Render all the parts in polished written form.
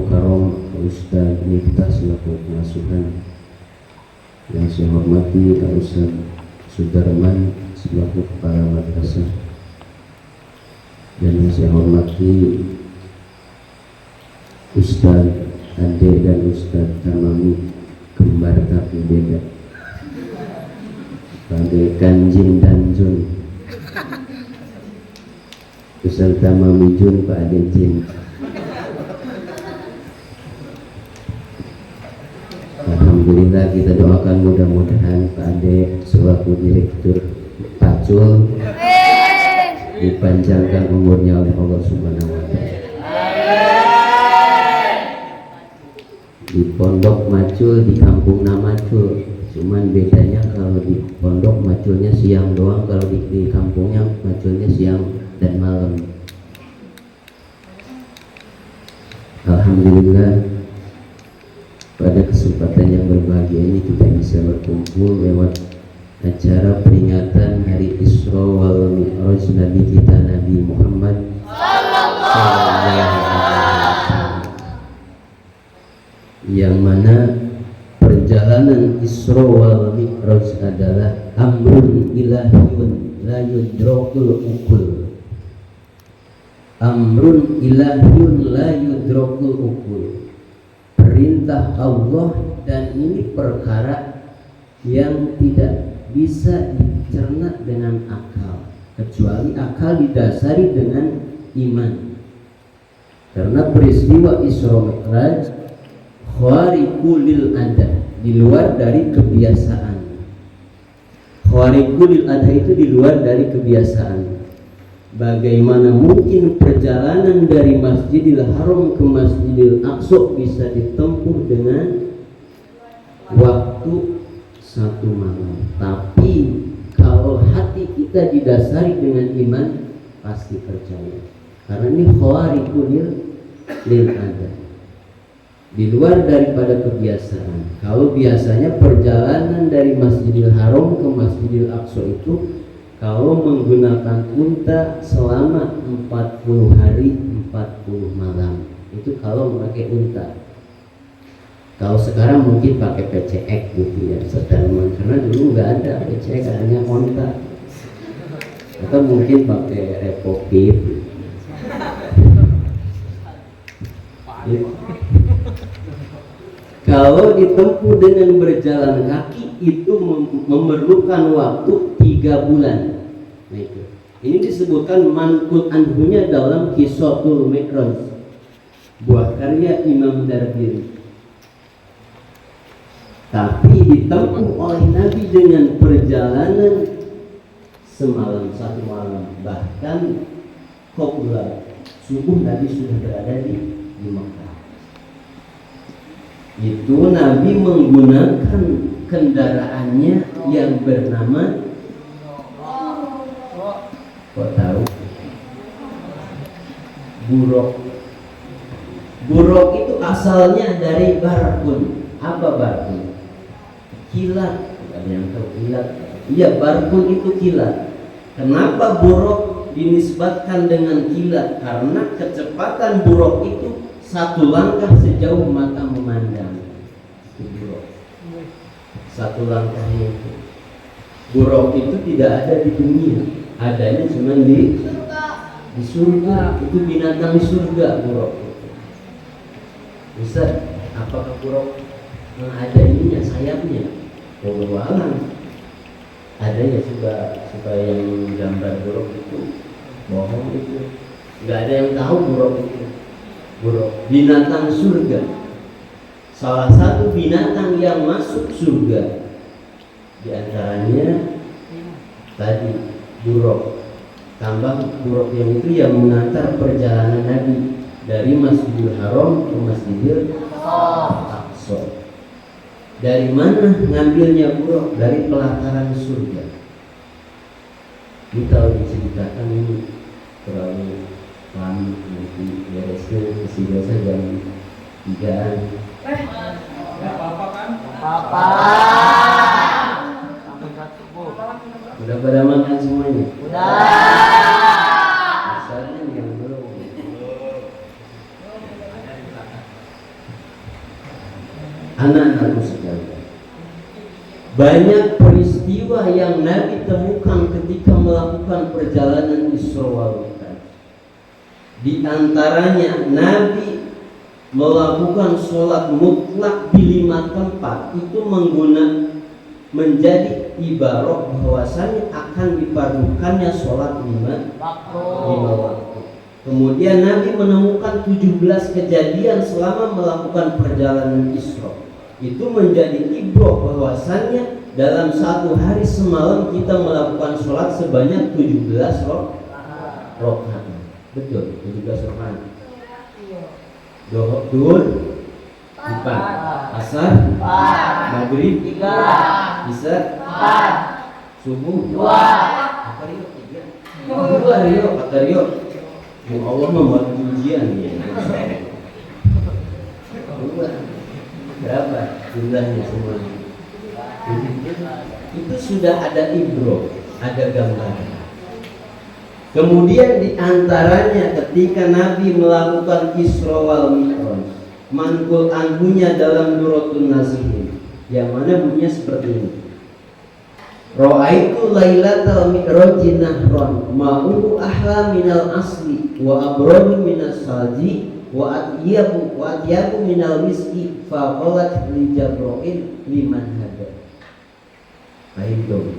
Mukarram Ustaz Miftah selaku pengasuhan, yang saya hormati Ustaz Sudarman selaku kepala madrasah, dan yang saya hormati Ustaz Ade dan Ustaz Tamami, kembar tapi beda, bagaikan Jin dan Jun. Ustaz Tamami Jun, Pak Ade Jin. Alhamdulillah, kita doakan mudah-mudahan Pak Ade selaku Direktur Pacul dipanjangkan umurnya oleh Allah Subhanahu wa Ta'ala. Di Pondok Macul, di Kampung Namacul, cuman bedanya kalau di Pondok Maculnya siang doang, kalau di kampungnya Maculnya siang dan malam. Alhamdulillah, pada kesempatan yang berbahagia ini kita bisa berkumpul lewat acara peringatan Hari Isra wal Mi'raj Nabi kita Nabi Muhammad sallallahu alaihi wasallam, yang mana perjalanan Isra wal Mi'raj adalah amrun ilahiyun la yudrakul ukul. Amrun ilahiyun la yudrakul ukul, perintah Allah, dan ini perkara yang tidak bisa dicerna dengan akal, kecuali akal didasari dengan iman. Karena peristiwa Isra Mi'raj khariqul lil adah, di luar dari kebiasaan. Khariqul lil adah itu di luar dari kebiasaan. Bagaimana mungkin perjalanan dari Masjidil Haram ke Masjidil Aqsa bisa ditempuh dengan waktu 1 malam? Tapi kalau hati kita didasari dengan iman, pasti percaya. Karena ini khawariqul lil adah, di luar daripada kebiasaan. Kalau biasanya perjalanan dari Masjidil Haram ke Masjidil Aqsa itu kalau menggunakan unta selama 40 hari 40 malam, itu kalau pakai unta. Kalau sekarang mungkin pakai PCX gitu ya, settlement, karena dulu nggak ada PCX, hanya unta. Atau mungkin pakai repopit. Kalau ditempuh dengan berjalan kaki itu memerlukan waktu 3 bulan. Nah itu. Ini disebutkan manqul anhunya dalam Qisatul Mi'raj, buah karya Imam Darbiri. Tapi ditempuh oleh Nabi dengan perjalanan semalam 1 malam. Bahkan qabla subuh Nabi sudah berada di Mekah. Itu Nabi menggunakan kendaraannya yang bernama, kok tahu? Buruk. Buruk itu asalnya dari barkun. Apa barkun? Kilat. Ada yang tahu kilat? Iya, barkun itu kilat. Kenapa buruk dinisbatkan dengan kilat? Karena kecepatan buruk itu 1 langkah sejauh mata memandang. Itu buruk. 1 langkahnya itu. Buruk itu tidak ada di dunia, adanya cuma di surga. Itu binatang di surga, buruk itu. Ustaz, apakah buruk ada ininya, sayapnya? Wallahu a'lam. Ada ya suka yang gambar buruk itu bohong itu. Nggak ada yang tahu buruk itu. Buruk binatang surga, salah satu binatang yang masuk surga. Di antaranya tadi buruk. Tambah buruk yang itu yang mengantar perjalanan Nabi dari Masjidil Haram ke Masjidil Aqsa. Dari mana ngambilnya buruk? Dari pelataran surga. Ini kalau diceritakan ini terlalu lama, nanti beresnya isi biasa jam 3-an. Gak apa-apa kan? Apa? Udah pada makan semuanya? Udah. Asalnya yang belum. Anak-anakku sekalian, banyak peristiwa yang Nabi temukan ketika melakukan perjalanan Isra wal Mi'raj. Di antaranya Nabi melakukan sholat mutlak di 5 tempat. Itu menjadi ibarat bahwasanya akan dipadukannya sholat 5 waktu. Kemudian Nabi menemukan 17 kejadian selama melakukan perjalanan Isra. Itu menjadi ibrah bahwasannya dalam satu hari semalam kita melakukan sholat sebanyak 17 rakaat. Betul, 17 rakaat. Duhur 4, asar 4, maghrib 3, isya 4, subuh 2, akario 3. 2 rio, akario. Ya Allah membuat ujian ya. Berapa jumlahnya semua? Itu sudah ada ibro, ada gambaran. Kemudian diantaranya ketika Nabi melakukan Isra wal Mi'raj, manqul anhunya dalam Duratun Nasihin, yang mana bunyinya seperti ini. Ra'aitu lailatal mi'raji nahron ma'uhu ahla minal asli wa abradu minas salji wa atyabu minal miski faqalat li Jabra'il liman hada. Baik dong.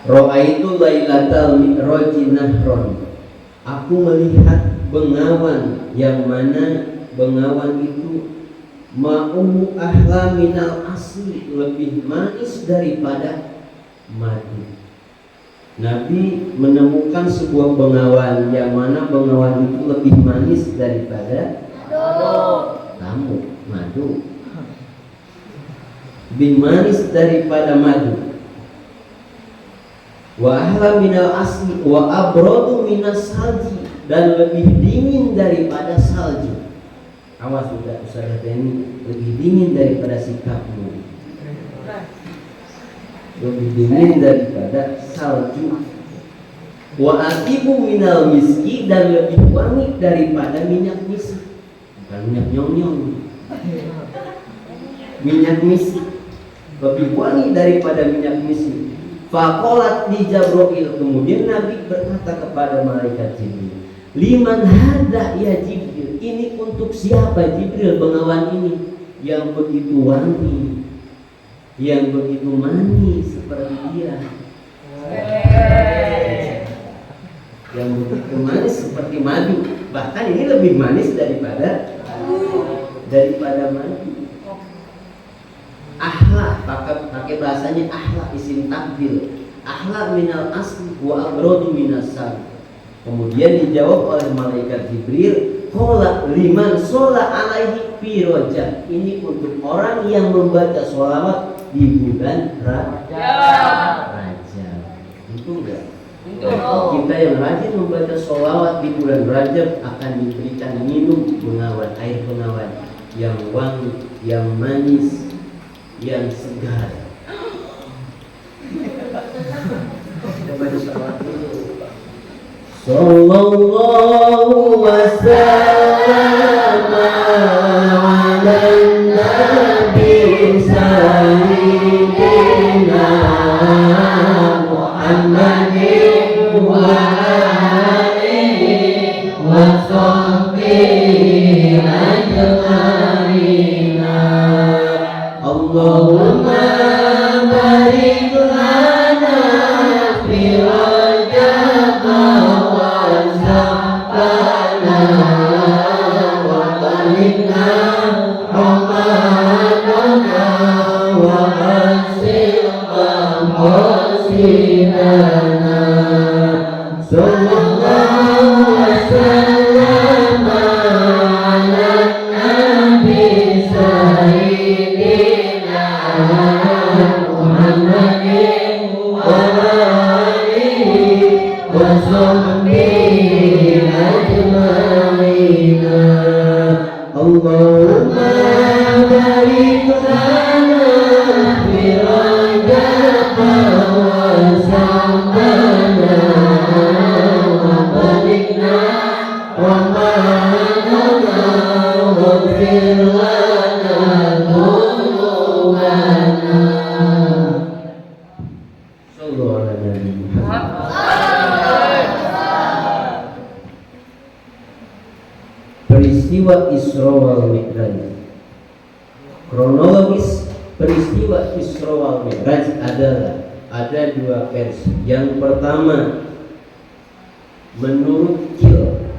Ra'aitu lailatal mi'raji nahron. Aku melihat bengawan yang mana bengawan itu ma'uhu ahla minal asli, lebih manis daripada madu. Nabi menemukan sebuah bengawan yang mana bengawan itu lebih manis daripada madu. Lebih manis daripada madu. Wa ahla minal asli wa abradu minas salji, dan lebih dingin daripada salju. Awas sudah Ustaz ini, lebih dingin daripada sikapmu, lebih dingin daripada salju. Wa atibu minal miski, dan lebih wangi daripada minyak misk. Bukan minyak nyong-nyong, minyak misk lebih wangi daripada minyak misk. Faqalat li Jabra'il, kemudian Nabi berkata kepada malaikat Jibril, liman hada ya Jibril, ini untuk siapa Jibril bengawan ini yang begitu wangi, yang begitu manis seperti dia, yang begitu manis seperti madu, bahkan ini lebih manis daripada madu. Ahla, pakai bahasanya ahla, isim takbil. Ahla minal asli wa abradu minas sal. Kemudian dijawab oleh malaikat Jibril, qala liman sholla alaihi fi rajab. Ini untuk orang yang membaca sholawat di bulan Rajab. Itu enggak? Kita yang rajin membaca sholawat di bulan Rajab akan diberikan minum bengawan, air bengawan yang wangi, yang manis, yang segar. Baca sholawat dulu. Sallallahu wasallam ala nabi sayyidina Muhammadin wa alihi wa sahbihi ajma'in. Allahumma barik lana fi Rajab wa Sya'ban wa balighna Ramadana wa asilna qasidana. Sallallahu wasallam ala nabi sayyidina Muhammadin wa alihi wa sahbihi ajma'in. Allahumma barik lana fi Rajab wa Sya'ban wa balighna Ramadana wa peristiwa Isra wal Mi'raj. Kronologis peristiwa Isra wal Mi'raj adalah ada dua versi. Yang pertama, menurut Kil,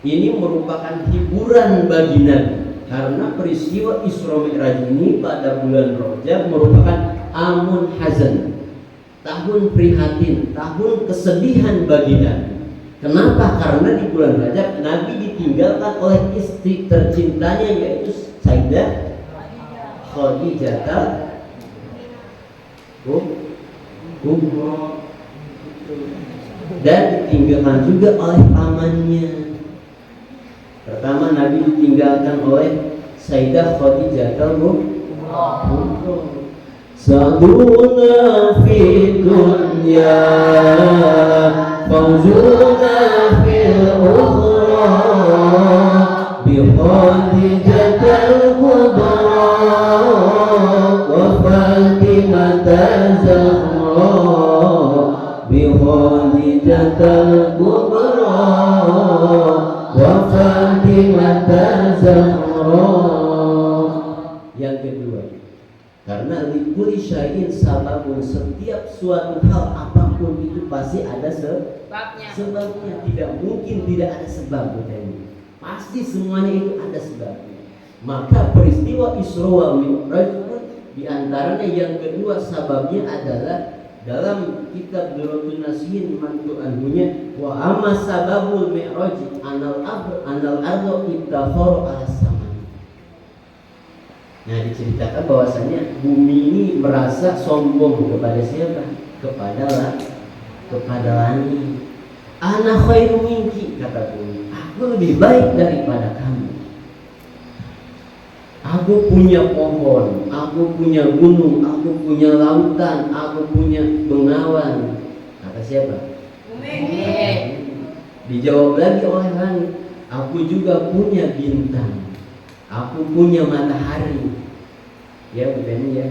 ini merupakan hiburan bagi Nabi karena peristiwa Isra Mi'raj ini pada bulan Rajab merupakan amun hazan, tahun prihatin, tahun kesedihan bagi Nabi. Kenapa? Karena di bulan Rajab Nabi ditinggalkan oleh istri tercintanya, yaitu Sayyidah Khadijah Kubra, dan ditinggalkan juga oleh pamannya. Pertama Nabi ditinggalkan oleh Sayyidah Khadijah Kubra. Sa'duna fi dunya, fawzuna fil ukhra, bi Khadijatil Kubra wa Fatimata Zahra, bi Khadijatil Kubra wa Fatimata Zahra. Yang kedua, karena likuli syai'in sababun, setiap suatu hal apapun itu pasti ada sebabnya. Tidak mungkin tidak ada sebab. Pasti semuanya itu ada sebabnya. Maka peristiwa Isra wal Mi'raj diantaranya yang kedua sababnya adalah dalam kitab Durratun Nasihin mantu anhunya, wa amma sababul mi'raj anal ardo ittafaru ala sama. Nah, diceritakan bahwasanya bumi ini merasa sombong kepada siapa? Kepada langit. Ana khairu minki, kata bumi, aku lebih baik daripada kamu. Aku punya pohon, aku punya gunung, aku punya lautan, aku punya bengawan. Kata siapa? Bumi. Dijawab lagi oleh langit, aku juga punya bintang, aku punya matahari. Ya bukan ya,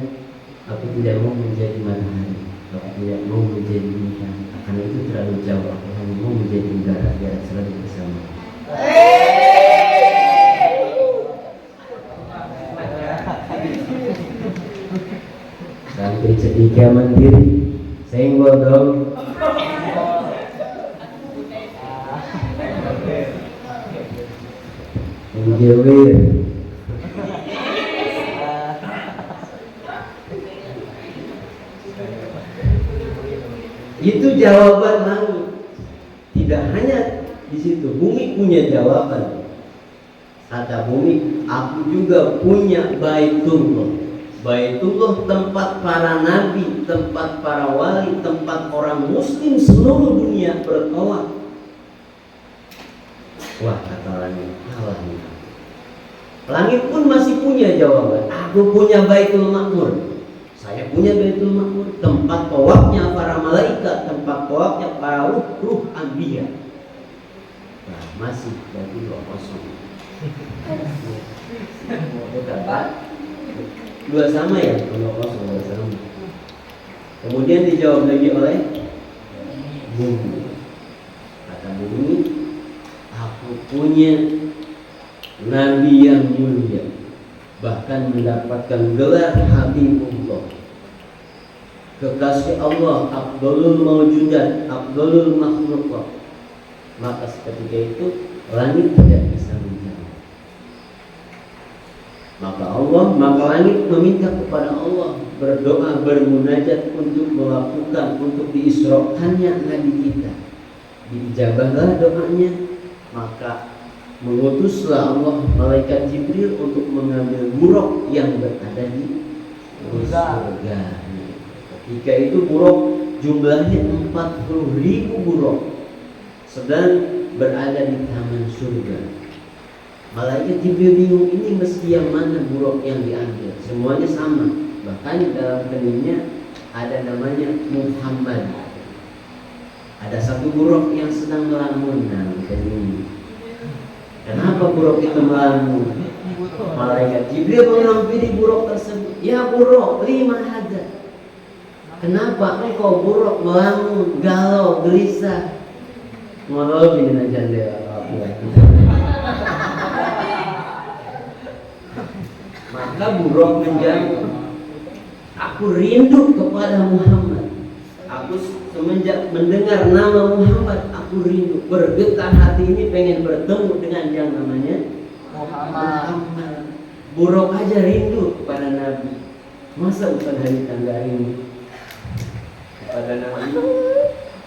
aku tidak mau menjadi matahari, aku tidak mau menjadi bintang, karena itu terlalu jauh. Aku hanya mau menjadi udara biar selalu bersama. Santri cetika mandiri, senggol dong. Menjewir. Itu jawaban langit. Tidak hanya di situ, bumi punya jawaban. Kata bumi, aku juga punya Baitullah. Baitullah tempat para nabi, tempat para wali, tempat orang muslim seluruh dunia bertawaf. Wah, kata langit, kalah nih. Langit pun masih punya jawaban. Aku punya Baitul Ma'mur. Saya punya Baitul Ma'mur, tempat tawafnya para malaikat, tempat tawafnya para ruh anbiya. Nah, masih Baitullah kosong. Dua sama ya, kalau kosong dua sama. Kemudian dijawab lagi oleh bumi. Kata bumi, aku punya nabi yang mulia, bahkan mendapatkan gelar Habibullah, kekasih Allah, Abdulul Mawjudat, Abdulul Makhluqat. Maka seketika itu langit tidak bisa menjawab. Maka langit meminta kepada Allah, berdoa, bermunajat untuk melakukan, untuk diisrokannya Nabi kita. Dijabahlah doanya, maka mengutuslah Allah malaikat Jibril untuk mengambil buruk yang berada di surga. Ketika itu buruk jumlahnya 40.000 buruk sedang berada di taman surga. Malaikat Jibril bingung, ini mesti yang mana buruk yang diambil? Semuanya sama. Bahkan dalam keningnya ada namanya Muhammad. Ada satu buruk yang sedang melamun dalam kening. Kenapa buruk itu melamun? Malaikat Jibril menghampiri buruk tersebut. Ya buruk, 5 ada. Kenapa engkau buruk melamun, galau, gelisah? Malah dengan jendela Maka Buraq menjawab, aku rindu kepada Muhammad. Aku semenjak mendengar nama Muhammad, aku rindu, bergetar hati ini pengen bertemu dengan yang namanya Muhammad. Buraq aja rindu kepada Nabi, masa bukan hari tangga rindu kepada Nabi?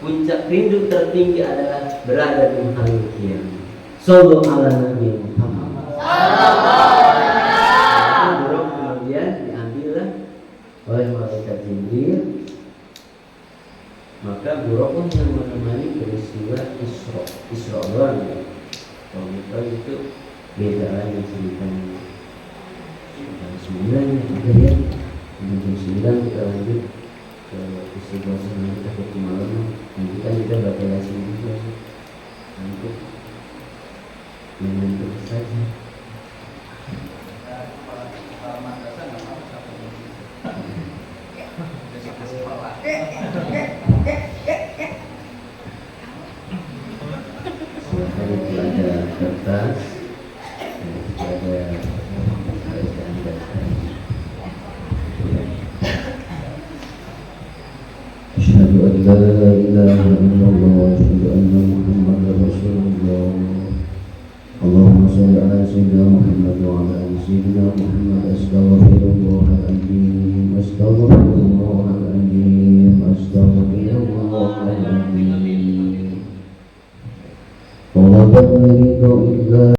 Puncak rindu tertinggi adalah berada di hari kiamat. Sallallahu ala Nabi Muhammad. Buraq kemudian diambillah oleh malaikat Jibril. Maka Buraq yang menemani peristiwa Isra ya. Kalau kita itu beda lagi ceritanya. Jam 9 ya, kita lihat. Jam 9 kita lanjut ke istighfar sama kita ke malam. Nanti kan kita baca yasin juga. Nanti menentu saja. Kalau ada kertas, ada Asyhadu an la ilaha illallah wa asyhadu anna Muhammadar Rasulullah. Allahumma shalli ala sayyidina Muhammad wa ala ali sayyidina Muhammad. Astaghfirullahaladzim, astaghfirullahaladzim, astaghfirullahaladzim. Wa la ridha illa